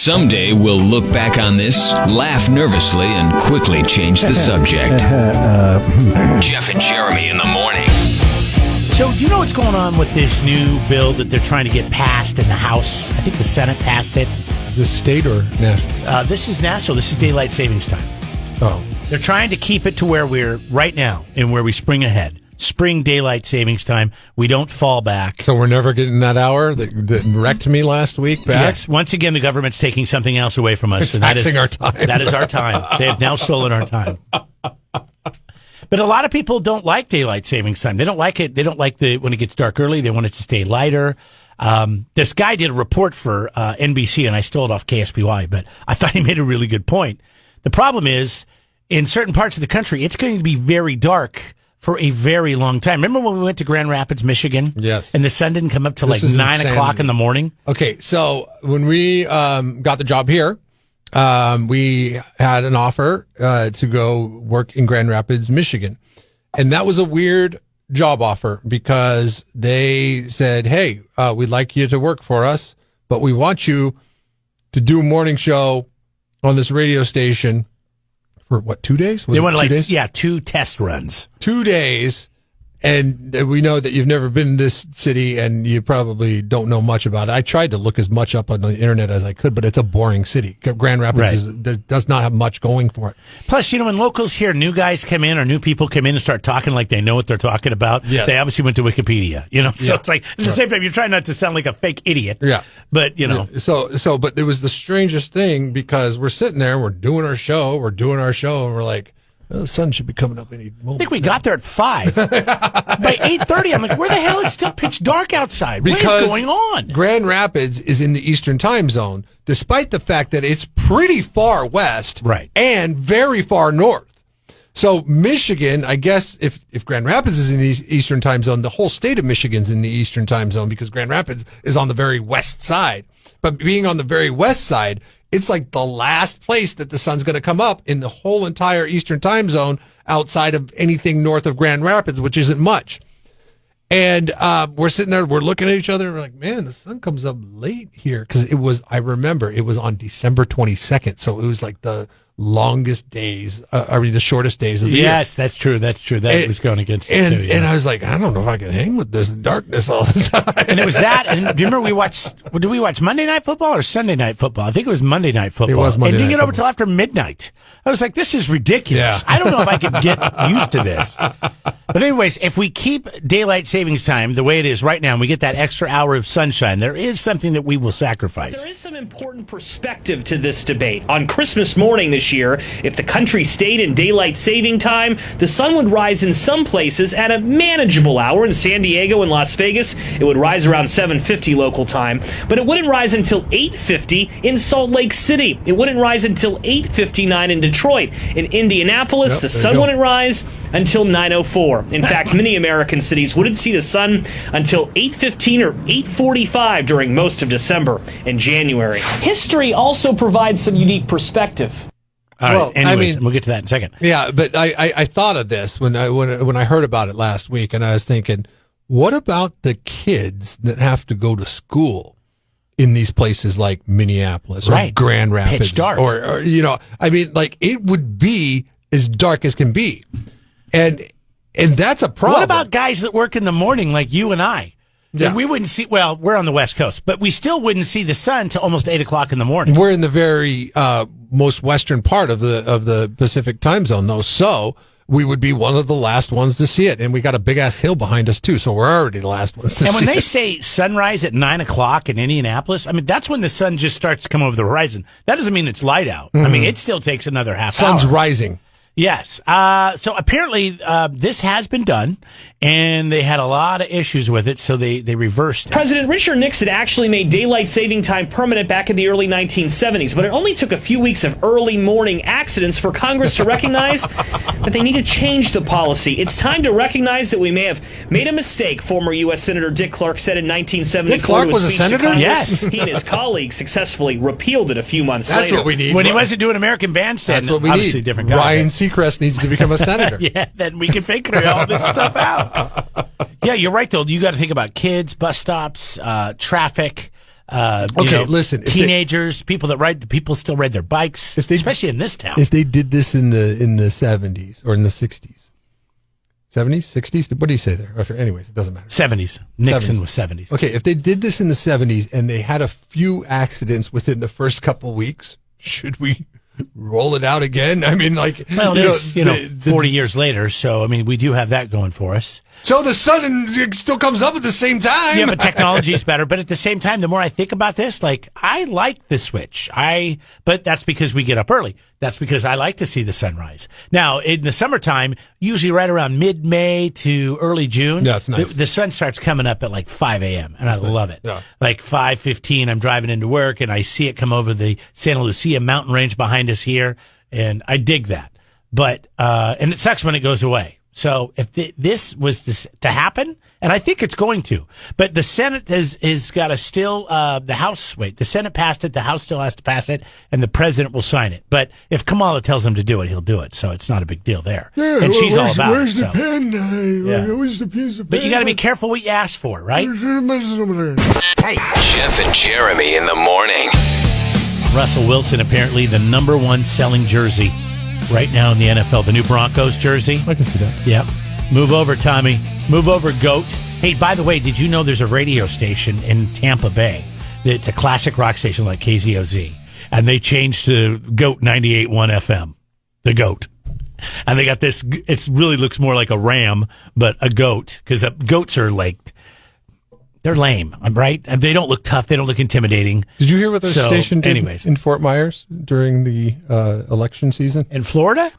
Someday we'll look back on this, laugh nervously, and quickly change the subject. Jeff and Jeremy in the morning. So, do you know what's going on with this new bill that they're trying to get passed in the House? I think the Senate passed it. Is this state or national? This is national. This is daylight savings time. Oh. They're trying to keep it to where we're right now and where we spring ahead. Spring daylight savings time. We don't fall back. So we're never getting that hour that wrecked me last week back? Yes. Once again, the government's taking something else away from us. They're taxing our time. That is our time. They have now stolen our time. But a lot of people don't like daylight savings time. They don't like it. They don't like when it gets dark early. They want it to stay lighter. This guy did a report for NBC, and I stole it off KSBY, but I thought he made a really good point. The problem is, in certain parts of the country, it's going to be very dark for a very long time. Remember when we went to Grand Rapids, Michigan? Yes. And the sun didn't come up till like 9 o'clock in the morning? Okay, so when we got the job here, we had an offer to go work in Grand Rapids, Michigan. And that was a weird job offer because they said, hey, we'd like you to work for us, but we want you to do a morning show on this radio station for what, 2 days? They wanted 2 test runs. 2 days. And we know that you've never been in this city and you probably don't know much about it. I tried to look as much up on the internet as I could, but it's a boring city. Grand Rapids does not have much going for it. Plus, when locals hear new guys come in or new people come in and start talking like they know what they're talking about, they obviously went to Wikipedia, So it's like, at the same time, you're trying not to sound like a fake idiot. Yeah. But, But it was the strangest thing because we're sitting there and we're doing our show, and we're like, well, the sun should be coming up any moment. I think we got there at 5. By 8:30, I'm like, where the hell? It's still pitch dark outside. What is going on? Grand Rapids is in the Eastern time zone, despite the fact that it's pretty far west and very far north. So Michigan, I guess, if Grand Rapids is in the Eastern time zone, the whole state of Michigan's in the Eastern time zone because Grand Rapids is on the very west side. But being on the very west side, it's like the last place that the sun's going to come up in the whole entire Eastern time zone outside of anything north of Grand Rapids, which isn't much. And we're sitting there, we're looking at each other, and we're like, man, the sun comes up late here. Because I remember it was on December 22nd. So it was like the longest days, the shortest days of the year. Yes, that's true. That was going against it too. And I was like, I don't know if I can hang with this darkness all the time. And it was that. And do you remember did we watch Monday Night Football or Sunday Night Football? I think it was Monday Night Football. It was Monday Night. And didn't get over till after midnight. I was like, this is ridiculous. Yeah. I don't know if I could get used to this. But anyways, if we keep daylight savings time the way it is right now and we get that extra hour of sunshine, there is something that we will sacrifice. There is some important perspective to this debate. On Christmas morning this year, if the country stayed in daylight saving time, the sun would rise in some places at a manageable hour. In San Diego and Las Vegas, it would rise around 7:50 local time, but it wouldn't rise until 8:50 in Salt Lake City. It wouldn't rise until 8:59 in Detroit. In Indianapolis, the sun wouldn't rise until 9:04. In fact, many American cities wouldn't see the sun until 8:15 or 8:45 during most of December and January. History also provides some unique perspective. All right. Anyways, we'll get to that in a second. Yeah, but I thought of this when I heard about it last week, and I was thinking, what about the kids that have to go to school in these places like Minneapolis or Grand Rapids? Pitch dark. Or it would be as dark as can be. And that's a problem. What about guys that work in the morning like you and I? Yeah. We wouldn't see, we're on the West Coast, but we still wouldn't see the sun till almost 8 o'clock in the morning. We're in the very most western part of the Pacific time zone, though, so we would be one of the last ones to see it. And we got a big-ass hill behind us, too, so we're already the last ones to see it. And when they say sunrise at 9 o'clock in Indianapolis, I mean, that's when the sun just starts to come over the horizon. That doesn't mean it's light out. I mean, it still takes another half hour. Sun's rising. Yes. So apparently this has been done, and they had a lot of issues with it, so they reversed it. President Richard Nixon actually made daylight saving time permanent back in the early 1970s, but it only took a few weeks of early morning accidents for Congress to recognize that they need to change the policy. It's time to recognize that we may have made a mistake, former U.S. Senator Dick Clark said in 1974. Dick Clark was a senator? Yes. He and his colleagues successfully repealed it a few months later. That's what we need. When he wasn't doing American Bandstand, that's what we obviously need. Different guy. Ryan Seacrest needs to become a senator. Yeah, then we can figure all this stuff out. Yeah, you're right, though. You got to think about kids, bus stops, traffic. Listen. Teenagers, people still ride their bikes, especially in this town. If they did this in the 70s or in the 60s, 70s, 60s, what do you say there? Anyways, it doesn't matter. 70s. Nixon was 70s. Okay, if they did this in the 70s and they had a few accidents within the first couple weeks, should we roll it out again? I mean, it is, 40 years later, so, I mean, we do have that going for us. So the sun still comes up at the same time. Yeah, but technology is better. But at the same time, the more I think about this, I like the switch. But that's because we get up early. That's because I like to see the sunrise. Now, in the summertime, usually right around mid-May to early June, it's nice. The sun starts coming up at 5 a.m., and I love it. Yeah. 5:15, I'm driving into work, and I see it come over the Santa Lucia mountain range behind us here, and I dig that. But and it sucks when it goes away. So if this was to happen, and I think it's going to, but the Senate has got to still, the Senate passed it, the House still has to pass it, and the president will sign it. But if Kamala tells him to do it, he'll do it. So it's not a big deal there. Yeah, and she's all about where's it. The pen? Where's the piece of pen? But you got to be careful what you ask for, right? Hey, Jeff and Jeremy in the morning. Russell Wilson, apparently the number one selling jersey right now in the NFL, the new Broncos jersey. I can see that. Yep. Move over, Tommy. Move over, GOAT. Hey, by the way, did you know there's a radio station in Tampa Bay? It's a classic rock station like KZOZ. And they changed to GOAT 98.1 FM. The GOAT. And they got this, it really looks more like a ram, but a goat. Because goats are they're lame, right? And they don't look tough. They don't look intimidating. Did you hear what the station did anyways. in Fort Myers during the election season? In Florida?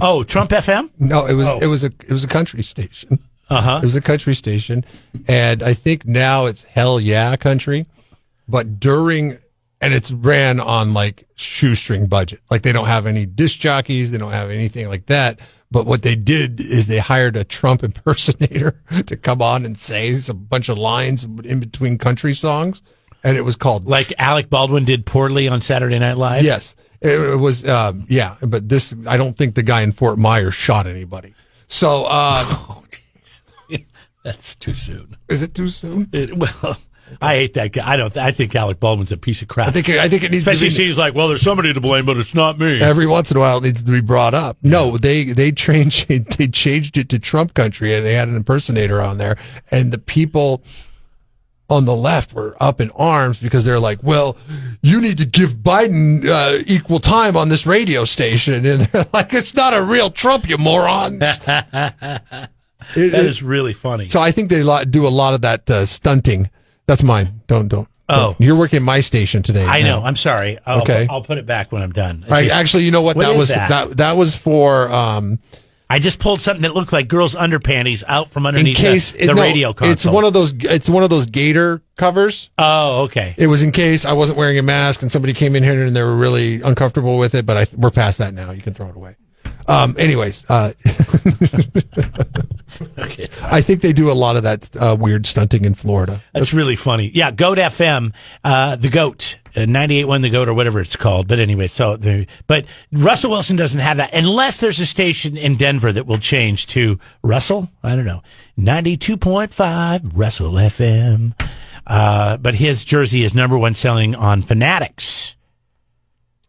Oh, Trump FM? No, it was a country station. Uh-huh. It was a country station, and I think now it's Hell Yeah Country. But and it's ran on shoestring budget. They don't have any disc jockeys, they don't have anything like that. But what they did is they hired a Trump impersonator to come on and say a bunch of lines in between country songs. And it was called... Like Alec Baldwin did poorly on Saturday Night Live? Yes. It was, yeah. But I don't think the guy in Fort Myers shot anybody. So... oh, jeez. That's too soon. Is it too soon? I hate that guy. I think Alec Baldwin's a piece of crap. I think it needs especially to be... he's there's somebody to blame, but it's not me. Every once in a while, it needs to be brought up. No, they changed it to Trump country, and they had an impersonator on there, and the people on the left were up in arms because they're like, well, you need to give Biden equal time on this radio station, and they're like, it's not a real Trump, you morons. That is really funny. So I think they do a lot of that stunting. That's mine. Don't. Oh, you're working my station today. I know. I'm sorry. Okay. I'll put it back when I'm done. Actually, you know what? That was that was for. I just pulled something that looked like girls' underpanties out from underneath the radio console. It's one of those gator covers. Oh, okay. It was in case I wasn't wearing a mask and somebody came in here and they were really uncomfortable with it. But we're past that now. You can throw it away. Anyways, okay, I think they do a lot of that weird stunting in Florida. That's really funny. Yeah, GOAT FM, the GOAT, 98.1 the GOAT or whatever it's called. But anyway, but Russell Wilson doesn't have that unless there's a station in Denver that will change to Russell. I don't know, 92.5 Russell FM. But his jersey is number one selling on Fanatics.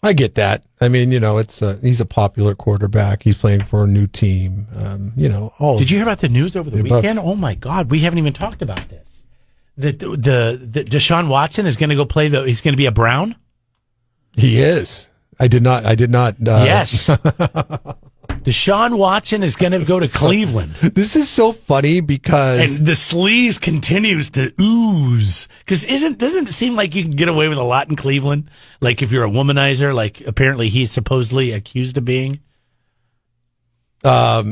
I get that. I mean, it's he's a popular quarterback. He's playing for a new team. Did you hear about the news over the weekend? Oh my God, we haven't even talked about this. The Deshaun Watson is going to go play. He's going to be a Brown. He is. I did not. Yes. Deshaun Watson is going to go to Cleveland. This is so funny because... And the sleaze continues to ooze. Because doesn't it seem like you can get away with a lot in Cleveland? Like if you're a womanizer, like apparently he's supposedly accused of being? Yeah,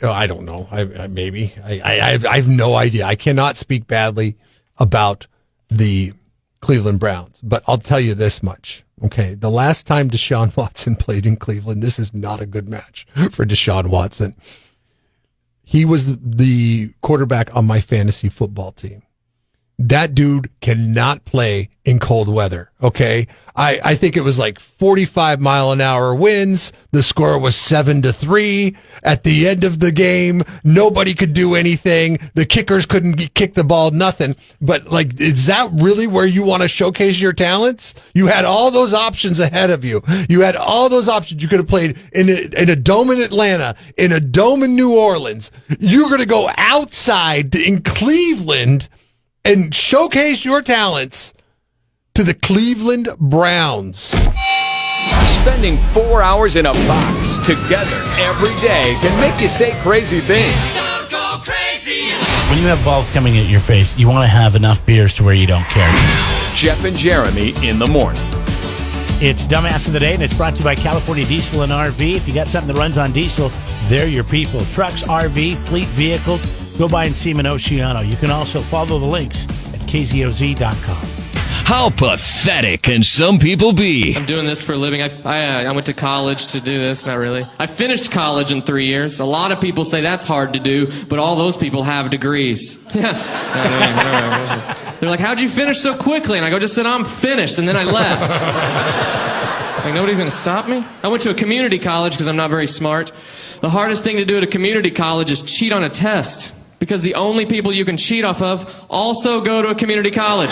I don't know. Maybe. I have no idea. I cannot speak badly about the Cleveland Browns, but I'll tell you this much. Okay, the last time Deshaun Watson played in Cleveland, this is not a good match for Deshaun Watson. He was the quarterback on my fantasy football team. that dude cannot play in cold weather. Okay. I think it was like 45-mile-an-hour winds. The score was 7-3 at the end of the game. Nobody could do anything. The kickers couldn't kick the ball, nothing. But like, is that really where you want to showcase your talents? You had all those options ahead of you. You had all those options. You could have played in a dome in Atlanta, in a dome in New Orleans. You're going to go outside in Cleveland and showcase your talents to the Cleveland Browns. Spending 4 hours in a box together every day can make you say crazy things. When you have balls coming at your face, you want to have enough beers to where you don't care. Jeff and Jeremy in the morning. It's Dumbass of the Day, and it's brought to you by California Diesel and RV. If you got something that runs on diesel, they're your people. Trucks, RV, fleet vehicles, go by and see them in Oceano. You can also follow the links at kzoz.com. How pathetic can some people be? I'm doing this for a living. I went to college to do this. Not really. I finished college in 3 years. A lot of people say that's hard to do, but all those people have degrees. They're like, how'd you finish so quickly? And I go, just said I'm finished, and then I left. Like, nobody's going to stop me? I went to a community college because I'm not very smart. The hardest thing to do at a community college is cheat on a test, because the only people you can cheat off of also go to a community college.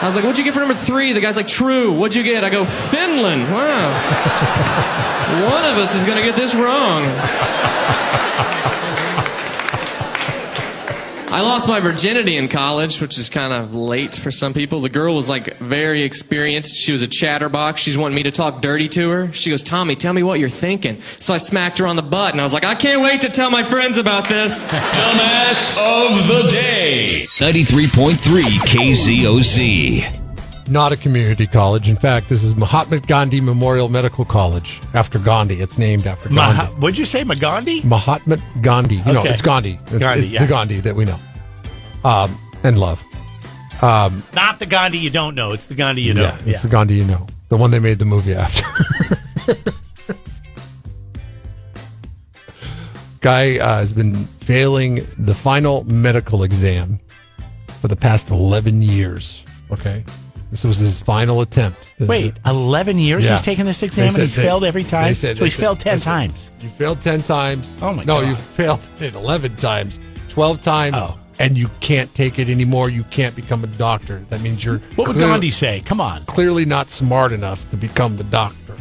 I was like, what'd you get for number 3? The guy's like, true. What'd you get? I go, Finland. Wow. One of us is going to get this wrong. I lost my virginity in college, which is kind of late for some people. The girl was like very experienced. She was a chatterbox. She's wanting me to talk dirty to her. She goes, Tommy, tell me what you're thinking. So I smacked her on the butt, and I was like, I can't wait to tell my friends about this. Dumbass of the Day. 93.3 KZOZ. Not a community college. In fact, this is Mahatma Gandhi Memorial Medical College. After Gandhi. It's named after Gandhi. What'd you say, Magandhi? Mahatma Gandhi. You know, Okay. it's Gandhi. Gandhi, It's yeah. the Gandhi that we know and love. Not the Gandhi you don't know. It's the Gandhi you know. Yeah, it's the Gandhi you know. The one they made the movie after. Guy has been failing the final medical exam for the past 11 years. Okay? This was his final attempt. Wait, 11 years Yeah. he's taken this exam They and said he's that- failed every time? they said- So he's they failed said- 10 they said, times. You failed 10 times. Oh, my No, God. you failed it 11 times, 12 times, Oh. and you can't take it anymore. You can't become a doctor. That means you're What would Gandhi say? Come on. clearly not smart enough to become the doctor.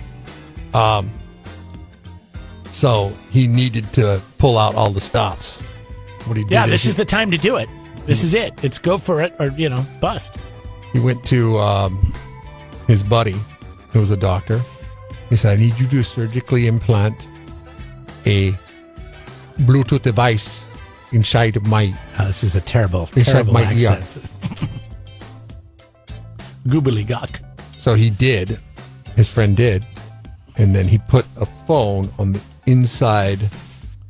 So he needed to pull out all the stops. What he did Yeah, this he- is the time to do it. This is it. It's go for it or, bust. He went to his buddy, who was a doctor. He said, I need you to surgically implant a Bluetooth device inside of my... This is a terrible, Inside terrible my ear. accent. Goobly-gok. So he did. His friend did. And then he put a phone on the inside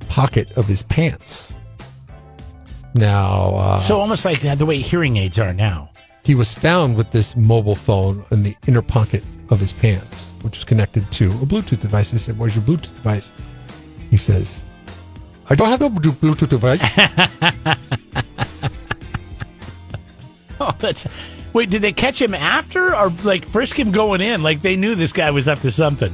pocket of his pants. Now... So almost like the way hearing aids are now. he was found with this mobile phone in the inner pocket of his pants, which was connected to a Bluetooth device. They said, where's your Bluetooth device? He says, I don't have no Bluetooth device. Oh, that's... Wait, did they catch him after or like frisk him going in? Like they knew this guy was up to something.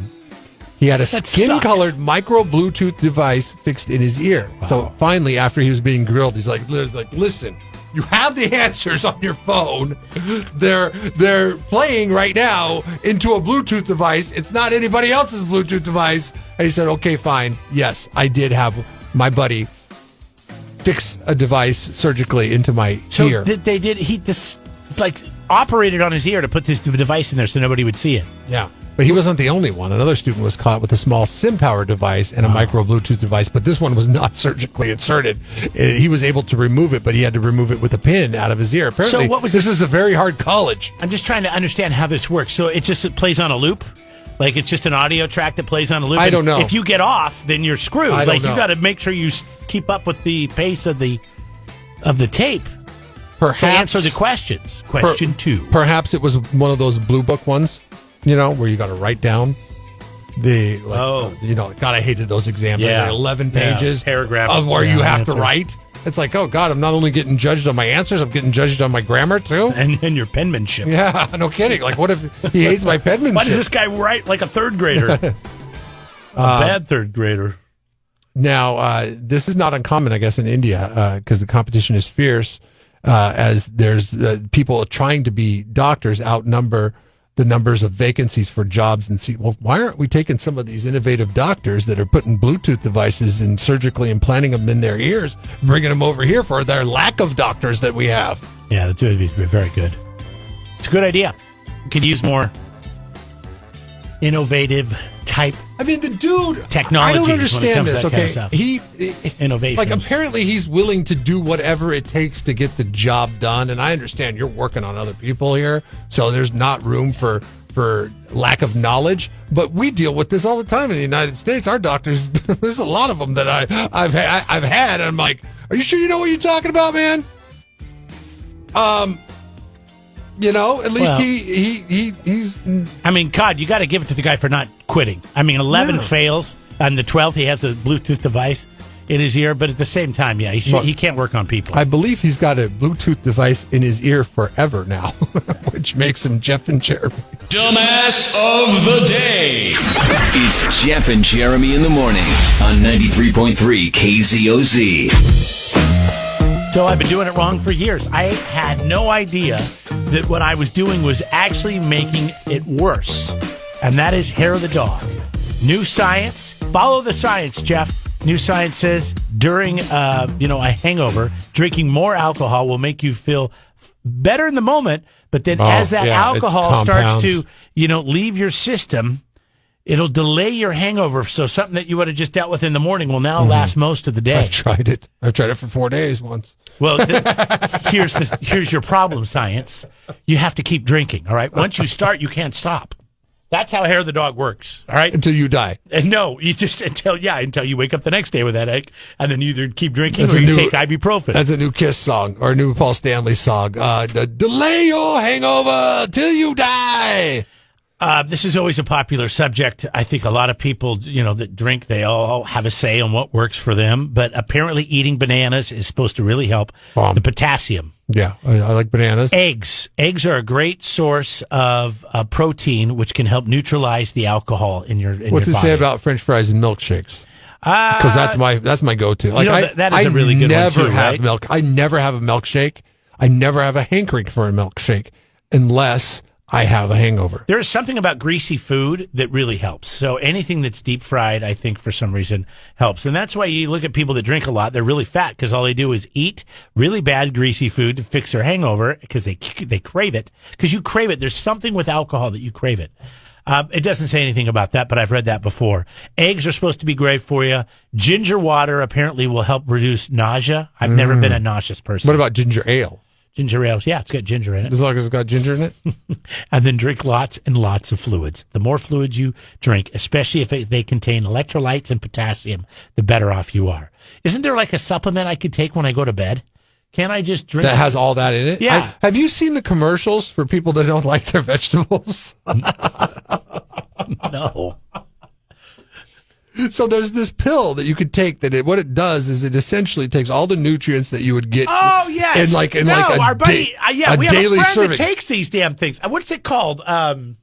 He had a That skin-colored micro Bluetooth device fixed in his ear. Wow. So finally, after he was being grilled, he's like, listen, you have the answers on your phone. They're playing right now into a Bluetooth device. It's not anybody else's Bluetooth device. And he said, okay, fine. Yes, I did have my buddy fix a device surgically into my So ear. this operated on his ear to put this device in there so nobody would see it. Yeah. But he wasn't the only one. Another student was caught with a small SIM-power device and a micro Bluetooth device, but this one was not surgically inserted. He was able to remove it, but he had to remove it with a pin out of his ear. Apparently, So what was this this- is a very hard college. I'm just trying to understand how this works. So it plays on a loop? Like it's just an audio track that plays on a loop? I don't know. If you get off, then you're screwed. I don't Like you know. got to make sure you keep up with the pace of the tape Perhaps to answer the questions. Question 2. Perhaps it was one of those blue book ones, where you got to write down God, I hated those exams. Yeah. There are 11 Yeah. pages Paragraph. of where Yeah, you have to answers. write. It's like, oh God, I'm not only getting judged on my answers, I'm getting judged on my grammar too. And your penmanship. Yeah, no kidding. Like, what if he hates my penmanship? Why does this guy write like a third grader? A bad third grader. Now, this is not uncommon, I guess, in India because the competition is fierce. As there's people trying to be doctors outnumber the numbers of vacancies for jobs, and see, well, why aren't we taking some of these innovative doctors that are putting Bluetooth devices and surgically implanting them in their ears, bringing them over here for their lack of doctors that we have? Yeah, that's very good. It's a good idea. We could use more innovative type. I mean, the dude, technology. I don't understand this. Okay, kind of he innovation. Like, apparently he's willing to do whatever it takes to get the job done. And I understand you're working on other people here, so there's not room for lack of knowledge. But we deal with this all the time in the United States. Our doctors, there's a lot of them that I've had. And I'm like, are you sure you know what you're talking about, man? You know, at least he's. I mean, God, you got to give it to the guy for not quitting. I mean, 11 fails. On the 12th, he has a Bluetooth device in his ear, but at the same time, yeah, he can't work on people. I believe he's got a Bluetooth device in his ear forever now, which makes him Jeff and Jeremy. Dumbass of the day. It's Jeff and Jeremy in the morning on 93.3 KZOZ. So I've been doing it wrong for years. I had no idea that what I was doing was actually making it worse. And that is hair of the dog. New science. Follow the science, Jeff. New science says during a hangover, drinking more alcohol will make you feel better in the moment. But then as that alcohol starts to, leave your system, it'll delay your hangover. So something that you would have just dealt with in the morning will now last most of the day. I've tried it. I've tried it for 4 days once. Well, here's your problem, science. You have to keep drinking, all right? Once you start, you can't stop. That's how hair of the dog works, all right? Until you die. And no, you just until you wake up the next day with that headache, and then you either keep drinking or you take ibuprofen. That's a new Kiss song or a new Paul Stanley song. Delay your hangover till you die. This is always a popular subject. I think a lot of people, that drink, they all have a say on what works for them. But apparently eating bananas is supposed to really help the potassium. Yeah, I like bananas. Eggs are a great source of protein, which can help neutralize the alcohol in your body. What's it say about French fries and milkshakes? Because that's my go-to. Like, that is a really good one too, right? I never have a milkshake. I never have a hankering for a milkshake unless I have a hangover. There is something about greasy food that really helps. So anything that's deep fried, I think, for some reason, helps. And that's why you look at people that drink a lot, they're really fat because all they do is eat really bad greasy food to fix their hangover because they crave it. Because you crave it. There's something with alcohol that you crave it. It doesn't say anything about that, but I've read that before. Eggs are supposed to be great for you. Ginger water apparently will help reduce nausea. I've never been a nauseous person. What about ginger ale? Ginger ale, yeah, it's got ginger in it. As long as it's got ginger in it. And then drink lots and lots of fluids. The more fluids you drink, especially if they contain electrolytes and potassium, the better off you are. Isn't there like a supplement I could take when I go to bed? Can't I just drink? That has all that in it? Yeah. Have you seen the commercials for people that don't like their vegetables? No. So there's this pill that you could take what it does is it essentially takes all the nutrients that you would get. Oh, yes. Our buddy, we have a daily friend serving. that takes these damn things. What's it called? Damn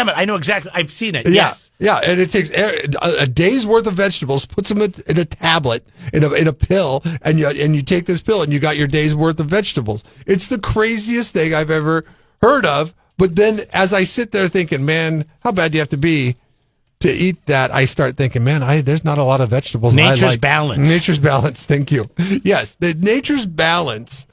it, I know exactly. I've seen it. Yeah, yes. Yeah, and it takes a day's worth of vegetables, puts them in a tablet, in a pill, and you take this pill and you got your day's worth of vegetables. It's the craziest thing I've ever heard of. But then as I sit there thinking, man, how bad do you have to be to eat that? I start thinking, man, there's not a lot of vegetables. Nature's balance. Nature's balance. Thank you. Yes, the nature's balance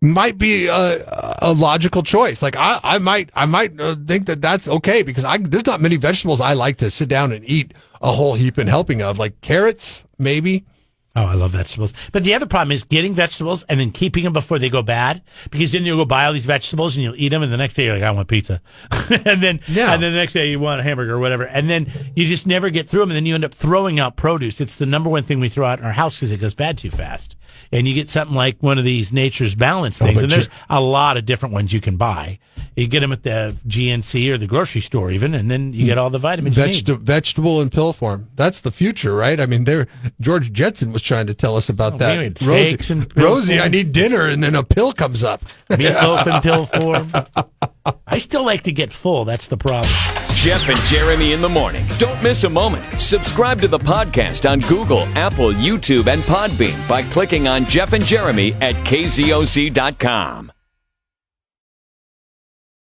might be a logical choice. Like I might think that that's okay because there's not many vegetables I like to sit down and eat a whole heap and helping of. Like carrots, maybe. Oh, I love vegetables. But the other problem is getting vegetables and then keeping them before they go bad, because then you'll go buy all these vegetables and you'll eat them, and the next day you're like, I want pizza. and then the next day you want a hamburger or whatever. And then you just never get through them, and then you end up throwing out produce. It's the number one thing we throw out in our house because it goes bad too fast. And you get something like one of these Nature's Balance things, and there's a lot of different ones you can buy. You get them at the GNC or the grocery store even, and then you get all the vitamins you need. Vegetable and pill form. That's the future, right? I mean, George Jetson was trying to tell us about that. We had steaks and pill Rosie, form. I need dinner, and then a pill comes up. Meatloaf in pill form. I still like to get full. That's the problem. Jeff and Jeremy in the morning. Don't miss a moment. Subscribe to the podcast on Google, Apple, YouTube, and Podbean by clicking on Jeff and Jeremy at KZOZ.com.